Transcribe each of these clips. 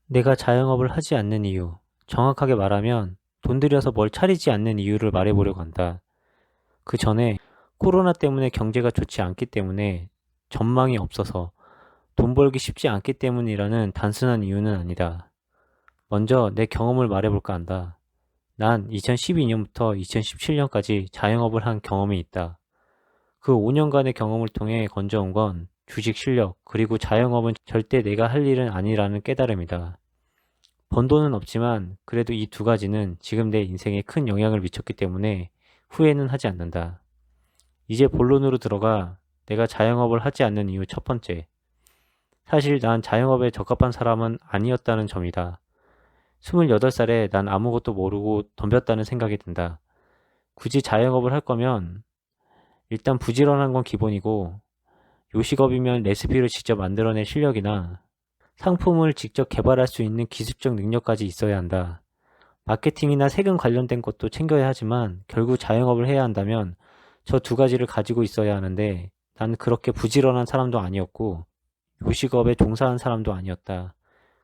내가 자영업을 하지 않는 이유. 정확하게 말하면 돈 들여서 뭘 차리지 않는 이유를 말해보려고 한다. 그 전에 코로나 때문에 경제가 좋지 않기 때문에 전망이 없어서 돈 벌기 쉽지 않기 때문이라는 단순한 이유는 아니다. 먼저 내 경험을 말해볼까 한다. 난 2012년부터 2017년까지 자영업을 한 경험이 있다. 그 5년간의 경험을 통해 건져온 건 주식 실력, 그리고 자영업은 절대 내가 할 일은 아니라는 깨달음이다. 번 돈은 없지만 그래도 이 두 가지는 지금 내 인생에 큰 영향을 미쳤기 때문에 후회는 하지 않는다. 이제 본론으로 들어가 내가 자영업을 하지 않는 이유 첫 번째. 사실 난 자영업에 적합한 사람은 아니었다는 점이다. 28살에 난 아무것도 모르고 덤볐다는 생각이 든다. 굳이 자영업을 할 거면 일단 부지런한 건 기본이고 요식업이면 레시피를 직접 만들어낼 실력이나 상품을 직접 개발할 수 있는 기술적 능력까지 있어야 한다. 마케팅이나 세금 관련된 것도 챙겨야 하지만 결국 자영업을 해야 한다면 저 두 가지를 가지고 있어야 하는데 난 그렇게 부지런한 사람도 아니었고 요식업에 종사한 사람도 아니었다.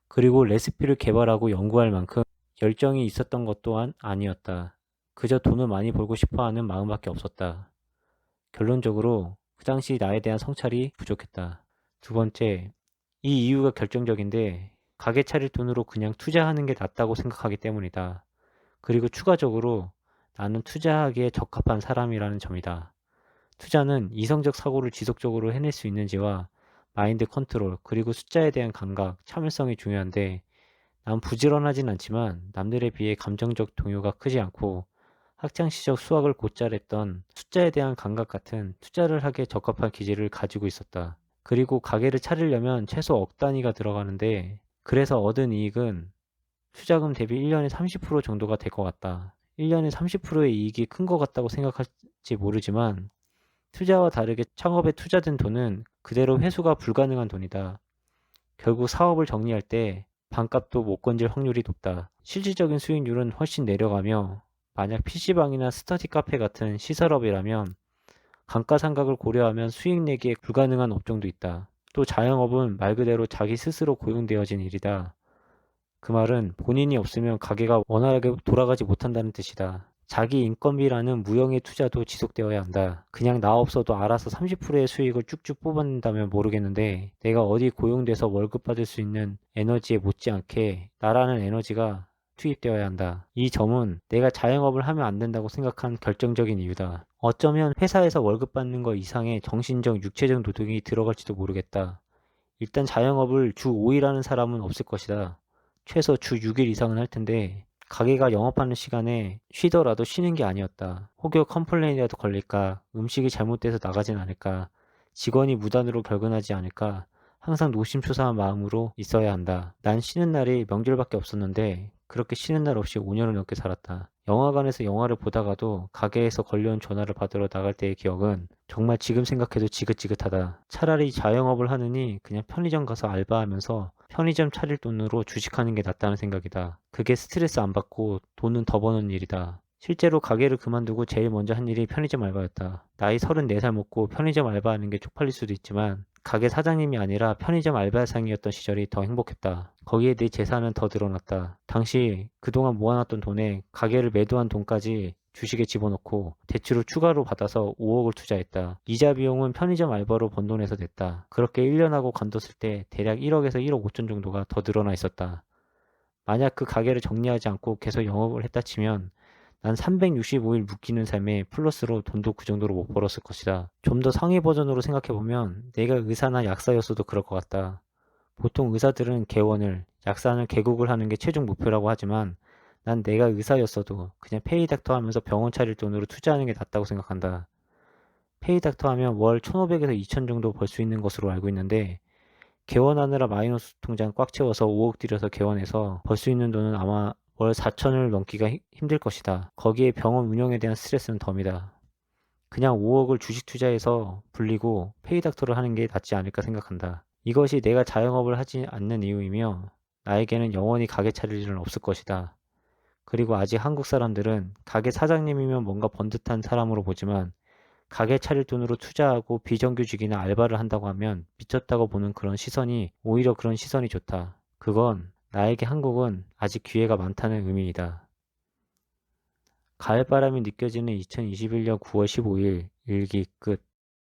그리고 레시피를 개발하고 연구할 만큼 열정이 있었던 것 또한 아니었다. 그저 돈을 많이 벌고 싶어 하는 마음밖에 없었다. 결론적으로 그 당시 나에 대한 성찰이 부족했다. 두 번째, 이 이유가 결정적인데 가게 차릴 돈으로 그냥 투자하는 게 낫다고 생각하기 때문이다. 그리고 추가적으로 나는 투자하기에 적합한 사람이라는 점이다. 투자는 이성적 사고를 지속적으로 해낼 수 있는지와 마인드 컨트롤, 그리고 숫자에 대한 감각, 참을성이 중요한데 난 부지런하진 않지만 남들에 비해 감정적 동요가 크지 않고 학창시절 수학을 곧잘 했던 숫자에 대한 감각 같은 투자를 하기에 적합한 기질을 가지고 있었다. 그리고 가게를 차리려면 최소 억 단위가 들어가는데 그래서 얻은 이익은 투자금 대비 1년에 30% 정도가 될 것 같다. 1년에 30%의 이익이 큰 것 같다고 생각할지 모르지만 투자와 다르게 창업에 투자된 돈은 그대로 회수가 불가능한 돈이다. 결국 사업을 정리할 때 반값도 못 건질 확률이 높다. 실질적인 수익률은 훨씬 내려가며 만약 PC방이나 스터디 카페 같은 시설업이라면 감가상각을 고려하면 수익 내기에 불가능한 업종도 있다. 또 자영업은 말 그대로 자기 스스로 고용되어진 일이다. 그 말은 본인이 없으면 가게가 원활하게 돌아가지 못한다는 뜻이다. 자기 인건비라는 무형의 투자도 지속되어야 한다. 그냥 나 없어도 알아서 30%의 수익을 쭉쭉 뽑아낸다면 모르겠는데 내가 어디 고용돼서 월급 받을 수 있는 에너지에 못지않게 나라는 에너지가 투입되어야 한다. 이 점은 내가 자영업을 하면 안 된다고 생각한 결정적인 이유다. 어쩌면 회사에서 월급 받는 것 이상의 정신적, 육체적 노동이 들어갈지도 모르겠다. 일단 자영업을 주 5일 하는 사람은 없을 것이다. 최소 주 6일 이상은 할 텐데 가게가 영업하는 시간에 쉬더라도 쉬는 게 아니었다. 혹여 컴플레인이라도 걸릴까, 음식이 잘못돼서 나가진 않을까, 직원이 무단으로 결근하지 않을까, 항상 노심초사한 마음으로 있어야 한다. 난 쉬는 날이 명절밖에 없었는데 그렇게 쉬는 날 없이 5년을 넘게 살았다. 영화관에서 영화를 보다가도 가게에서 걸려온 전화를 받으러 나갈 때의 기억은 정말 지금 생각해도 지긋지긋하다. 차라리 자영업을 하느니 그냥 편의점 가서 알바하면서 편의점 차릴 돈으로 주식하는 게 낫다는 생각이다. 그게 스트레스 안 받고 돈은 더 버는 일이다. 실제로 가게를 그만두고 제일 먼저 한 일이 편의점 알바였다. 나이 34살 먹고 편의점 알바하는 게 쪽팔릴 수도 있지만 가게 사장님이 아니라 편의점 알바상이었던 시절이 더 행복했다. 거기에 내 재산은 더 늘어났다. 당시 그동안 모아놨던 돈에 가게를 매도한 돈까지 주식에 집어넣고 대출을 추가로 받아서 5억을 투자했다. 이자 비용은 편의점 알바로 번 돈에서 냈다. 그렇게 1년하고 관뒀을 때 대략 1억에서 1억 5천 정도가 더 늘어나 있었다. 만약 그 가게를 정리하지 않고 계속 영업을 했다 치면 난 365일 묶이는 삶에 플러스로 돈도 그 정도로 못 벌었을 것이다. 좀 더 상위 버전으로 생각해보면 내가 의사나 약사였어도 그럴 것 같다. 보통 의사들은 개원을, 약사는 개국을 하는 게 최종 목표라고 하지만 난 내가 의사였어도 그냥 페이닥터 하면서 병원 차릴 돈으로 투자하는 게 낫다고 생각한다. 페이닥터 하면 월 1,500에서 2,000 정도 벌 수 있는 것으로 알고 있는데 개원하느라 마이너스 통장 꽉 채워서 5억 들여서 개원해서 벌 수 있는 돈은 아마 월 4천을 넘기가 힘들 것이다. 거기에 병원 운영에 대한 스트레스는 덤이다. 그냥 5억을 주식 투자해서 불리고 페이닥터를 하는 게 낫지 않을까 생각한다. 이것이 내가 자영업을 하지 않는 이유이며 나에게는 영원히 가게 차릴 일은 없을 것이다. 그리고 아직 한국 사람들은 가게 사장님이면 뭔가 번듯한 사람으로 보지만 가게 차릴 돈으로 투자하고 비정규직이나 알바를 한다고 하면 미쳤다고 보는 그런 시선이 오히려 그런 시선이 좋다. 그건 나에게 한국은 아직 기회가 많다는 의미이다. 가을바람이 느껴지는 2021년 9월 15일 일기 끝.